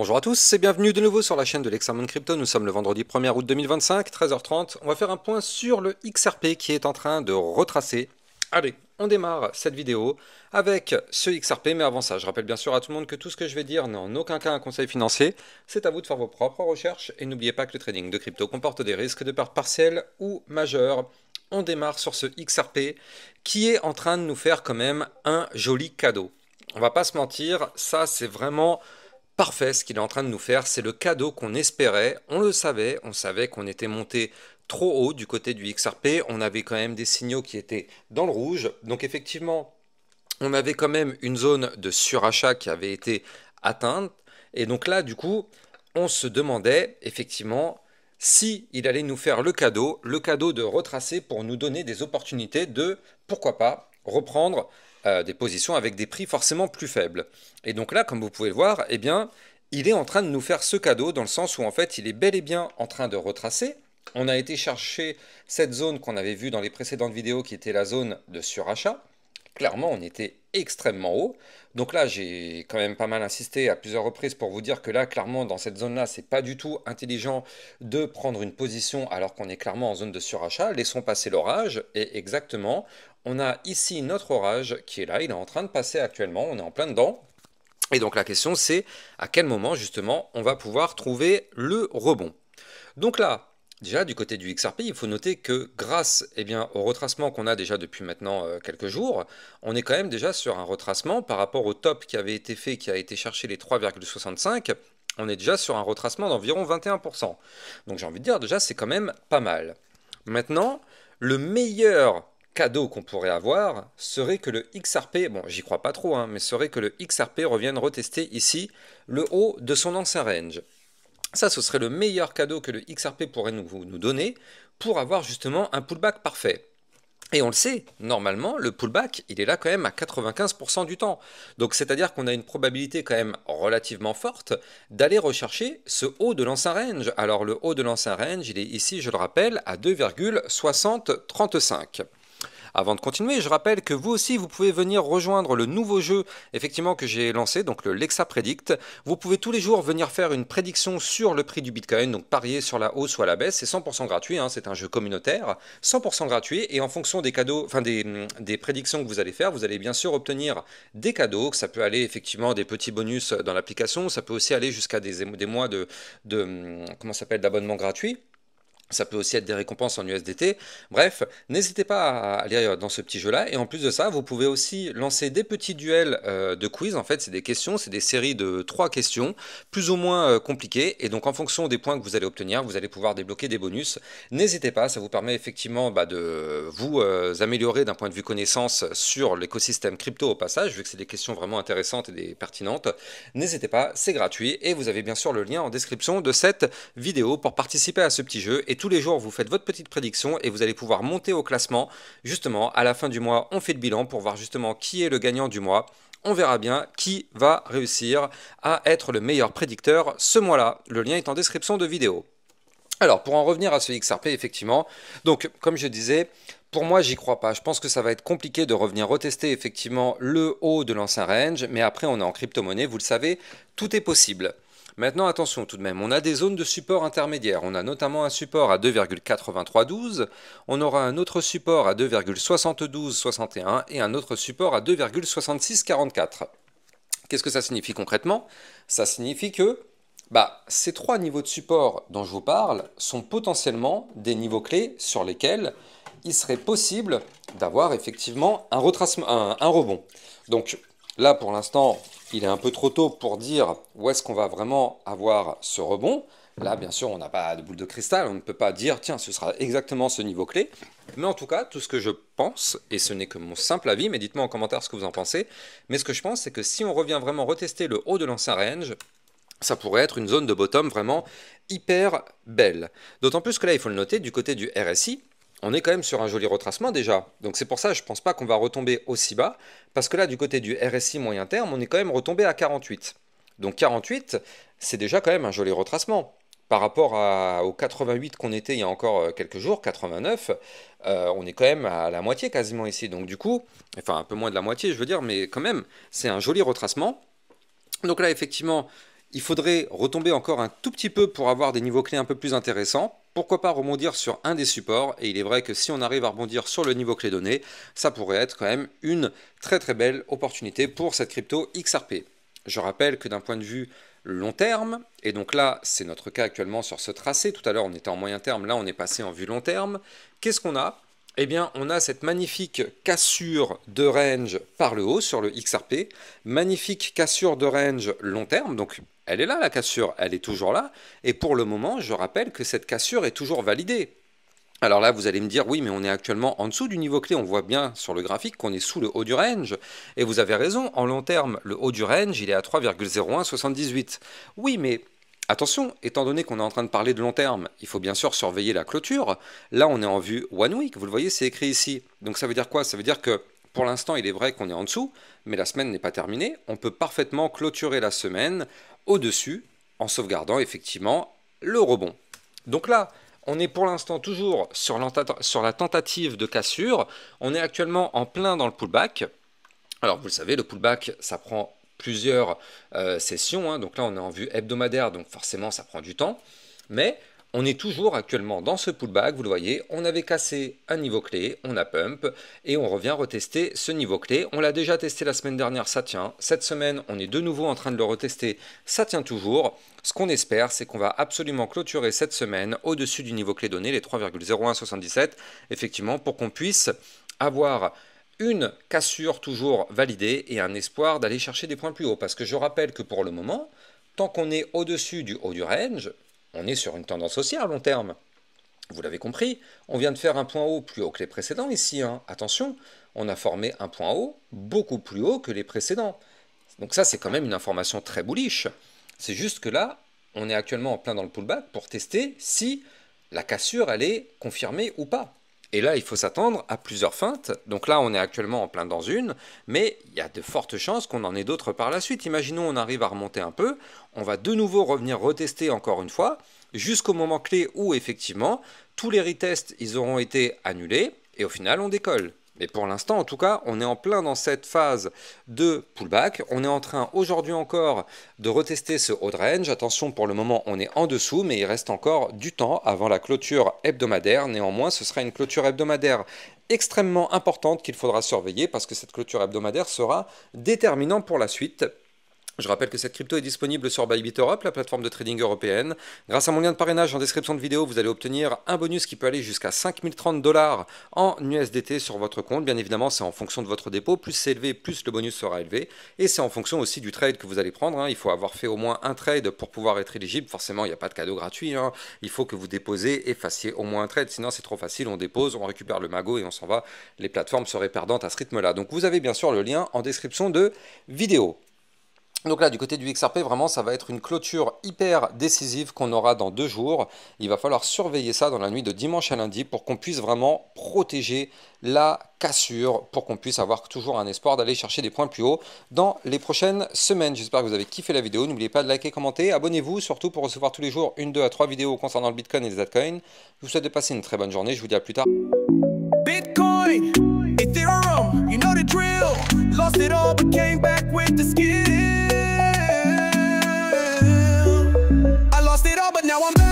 Bonjour à tous et bienvenue de nouveau sur la chaîne de l'Examen Crypto. Nous sommes le vendredi 1er août 2025, 13h30. On va faire un point sur le XRP qui est en train de retracer. Allez, on démarre cette vidéo avec ce XRP, mais avant ça, je rappelle bien sûr à tout le monde que tout ce que je vais dire n'est en aucun cas un conseil financier. C'est à vous de faire vos propres recherches et n'oubliez pas que le trading de crypto comporte des risques de pertes partielles ou majeures. On démarre sur ce XRP qui est en train de nous faire quand même un joli cadeau. On va pas se mentir, ça c'est vraiment parfait ce qu'il est en train de nous faire, c'est le cadeau qu'on espérait, on savait qu'on était monté trop haut du côté du XRP, on avait quand même des signaux qui étaient dans le rouge, donc effectivement on avait quand même une zone de surachat qui avait été atteinte, et donc là du coup on se demandait effectivement si il allait nous faire le cadeau de retracer pour nous donner des opportunités de, pourquoi pas, reprendre des positions avec des prix forcément plus faibles. Et donc là, comme vous pouvez le voir, eh bien, il est en train de nous faire ce cadeau dans le sens où en fait, il est bel et bien en train de retracer. On a été chercher cette zone qu'on avait vue dans les précédentes vidéos qui était la zone de surachat. Clairement, on était extrêmement haut. Donc là, j'ai quand même pas mal insisté à plusieurs reprises pour vous dire que là, clairement, dans cette zone-là, c'est pas du tout intelligent de prendre une position alors qu'on est clairement en zone de surachat. Laissons passer l'orage. Et exactement, on a ici notre orage qui est là. Il est en train de passer actuellement. On est en plein dedans. Et donc la question, c'est à quel moment, justement, on va pouvoir trouver le rebond. Donc là, déjà du côté du XRP, il faut noter que grâce au retracement qu'on a déjà depuis maintenant quelques jours, on est quand même déjà sur un retracement par rapport au top qui avait été fait, qui a été cherché les 3,65, on est déjà sur un retracement d'environ 21%. Donc j'ai envie de dire déjà c'est quand même pas mal. Maintenant, le meilleur cadeau qu'on pourrait avoir serait que le XRP, bon j'y crois pas trop, mais serait que le XRP revienne retester ici le haut de son ancien range. Ça, ce serait le meilleur cadeau que le XRP pourrait nous donner pour avoir justement un pullback parfait. Et on le sait, normalement, le pullback, il est là quand même à 95% du temps. Donc c'est-à-dire qu'on a une probabilité quand même relativement forte d'aller rechercher ce haut de l'ancien range. Alors le haut de l'ancien range, il est ici, je le rappelle, à 2,6035. Avant de continuer, je rappelle que vous aussi, vous pouvez venir rejoindre le nouveau jeu effectivement que j'ai lancé, donc le Lexa Predict. Vous pouvez tous les jours venir faire une prédiction sur le prix du Bitcoin, donc parier sur la hausse ou à la baisse. C'est 100% gratuit, c'est un jeu communautaire, 100% gratuit. Et en fonction des cadeaux, enfin des prédictions que vous allez faire, vous allez bien sûr obtenir des cadeaux. Ça peut aller effectivement des petits bonus dans l'application, ça peut aussi aller jusqu'à des mois comment s'appelle, d'abonnement gratuit. Ça peut aussi être des récompenses en USDT. Bref, n'hésitez pas à aller dans ce petit jeu-là. Et en plus de ça, vous pouvez aussi lancer des petits duels de quiz. En fait, c'est des questions, c'est des séries de 3 questions, plus ou moins compliquées. Et donc, en fonction des points que vous allez obtenir, vous allez pouvoir débloquer des bonus. N'hésitez pas, ça vous permet effectivement de vous améliorer d'un point de vue connaissance sur l'écosystème crypto au passage, vu que c'est des questions vraiment intéressantes et pertinentes. N'hésitez pas, c'est gratuit. Et vous avez bien sûr le lien en description de cette vidéo pour participer à ce petit jeu. Et tous les jours, vous faites votre petite prédiction et vous allez pouvoir monter au classement. Justement, à la fin du mois, on fait le bilan pour voir justement qui est le gagnant du mois. On verra bien qui va réussir à être le meilleur prédicteur ce mois-là. Le lien est en description de vidéo. Alors, pour en revenir à ce XRP, effectivement, donc comme je disais, pour moi, j'y crois pas. Je pense que ça va être compliqué de revenir retester effectivement le haut de l'ancien range, mais après, on est en crypto-monnaie, vous le savez, tout est possible. Maintenant, attention tout de même, on a des zones de support intermédiaires. On a notamment un support à 2,8312, on aura un autre support à 2,7261 et un autre support à 2,6644. Qu'est-ce que ça signifie concrètement? Ça signifie que ces 3 niveaux de support dont je vous parle sont potentiellement des niveaux clés sur lesquels il serait possible d'avoir effectivement un rebond. Donc là, pour l'instant, il est un peu trop tôt pour dire où est-ce qu'on va vraiment avoir ce rebond. Là, bien sûr, on n'a pas de boule de cristal, on ne peut pas dire, tiens, ce sera exactement ce niveau clé. Mais en tout cas, tout ce que je pense, et ce n'est que mon simple avis, mais dites-moi en commentaire ce que vous en pensez, mais ce que je pense, c'est que si on revient vraiment retester le haut de l'ancien range, ça pourrait être une zone de bottom vraiment hyper belle. D'autant plus que là, il faut le noter, du côté du RSI, on est quand même sur un joli retracement déjà. Donc c'est pour ça que je ne pense pas qu'on va retomber aussi bas, parce que là, du côté du RSI moyen terme, on est quand même retombé à 48. Donc 48, c'est déjà quand même un joli retracement. Par rapport aux 88 qu'on était il y a encore quelques jours, 89, on est quand même à la moitié quasiment ici. Donc du coup, enfin un peu moins de la moitié je veux dire, mais quand même, c'est un joli retracement. Donc là, effectivement, il faudrait retomber encore un tout petit peu pour avoir des niveaux clés un peu plus intéressants. Pourquoi pas rebondir sur un des supports, et il est vrai que si on arrive à rebondir sur le niveau clé donné, ça pourrait être quand même une très très belle opportunité pour cette crypto XRP. Je rappelle que d'un point de vue long terme, et donc là c'est notre cas actuellement sur ce tracé, tout à l'heure on était en moyen terme, là on est passé en vue long terme, qu'est-ce qu'on a? Eh bien on a cette magnifique cassure de range par le haut sur le XRP, magnifique cassure de range long terme, donc elle est là la cassure, elle est toujours là, et pour le moment je rappelle que cette cassure est toujours validée. Alors là, vous allez me dire, oui, mais on est actuellement en dessous du niveau clé. On voit bien sur le graphique qu'on est sous le haut du range. Et vous avez raison, en long terme, le haut du range, il est à 3,0178. Oui, mais attention, étant donné qu'on est en train de parler de long terme, il faut bien sûr surveiller la clôture. Là, on est en vue one week. Vous le voyez, c'est écrit ici. Donc ça veut dire quoi? Ça veut dire que pour l'instant, il est vrai qu'on est en dessous, mais la semaine n'est pas terminée. On peut parfaitement clôturer la semaine au-dessus en sauvegardant effectivement le rebond. Donc là, on est pour l'instant toujours sur la tentative de cassure. On est actuellement en plein dans le pullback. Alors vous le savez, le pullback, ça prend plusieurs sessions. Hein. Donc là, on est en vue hebdomadaire, donc forcément, ça prend du temps. Mais on est toujours actuellement dans ce pullback. Vous le voyez, on avait cassé un niveau clé, on a pump, et on revient retester ce niveau clé. On l'a déjà testé la semaine dernière, ça tient. Cette semaine, on est de nouveau en train de le retester, ça tient toujours. Ce qu'on espère, c'est qu'on va absolument clôturer cette semaine au-dessus du niveau clé donné, les 3,0177, effectivement, pour qu'on puisse avoir une cassure toujours validée et un espoir d'aller chercher des points plus hauts. Parce que je rappelle que pour le moment, tant qu'on est au-dessus du haut du range, on est sur une tendance haussière à long terme. Vous l'avez compris, on vient de faire un point haut plus haut que les précédents ici. Hein. Attention, on a formé un point haut beaucoup plus haut que les précédents. Donc ça, c'est quand même une information très bullish. C'est juste que là, on est actuellement en plein dans le pullback pour tester si la cassure, elle est confirmée ou pas. Et là, il faut s'attendre à plusieurs feintes. Donc là, on est actuellement en plein dans une, mais il y a de fortes chances qu'on en ait d'autres par la suite. Imaginons on arrive à remonter un peu, on va de nouveau revenir retester encore une fois, jusqu'au moment clé où effectivement, tous les retests, ils auront été annulés, et au final, on décolle. Mais pour l'instant, en tout cas, on est en plein dans cette phase de pullback. On est en train aujourd'hui encore de retester ce haut de range. Attention, pour le moment, on est en dessous, mais il reste encore du temps avant la clôture hebdomadaire. Néanmoins, ce sera une clôture hebdomadaire extrêmement importante qu'il faudra surveiller parce que cette clôture hebdomadaire sera déterminante pour la suite. Je rappelle que cette crypto est disponible sur Bybit Europe, la plateforme de trading européenne. Grâce à mon lien de parrainage en description de vidéo, vous allez obtenir un bonus qui peut aller jusqu'à 5030 $ en USDT sur votre compte. Bien évidemment, c'est en fonction de votre dépôt. Plus c'est élevé, plus le bonus sera élevé. Et c'est en fonction aussi du trade que vous allez prendre. Hein. Il faut avoir fait au moins un trade pour pouvoir être éligible. Forcément, il n'y a pas de cadeau gratuit. Hein. Il faut que vous déposez et fassiez au moins un trade. Sinon, c'est trop facile. On dépose, on récupère le magot et on s'en va. Les plateformes seraient perdantes à ce rythme-là. Donc, vous avez bien sûr le lien en description de vidéo. Donc là, du côté du XRP, vraiment, ça va être une clôture hyper décisive qu'on aura dans 2 jours. Il va falloir surveiller ça dans la nuit de dimanche à lundi pour qu'on puisse vraiment protéger la cassure, pour qu'on puisse avoir toujours un espoir d'aller chercher des points plus hauts dans les prochaines semaines. J'espère que vous avez kiffé la vidéo. N'oubliez pas de liker, commenter, abonnez-vous surtout pour recevoir tous les jours 1, 2 à 3 vidéos concernant le Bitcoin et les altcoins. Je vous souhaite de passer une très bonne journée. Je vous dis à plus tard. Bitcoin, Ethereum, you know the drill. Lost it all but came back with the skill. I lost it all but now I'm back.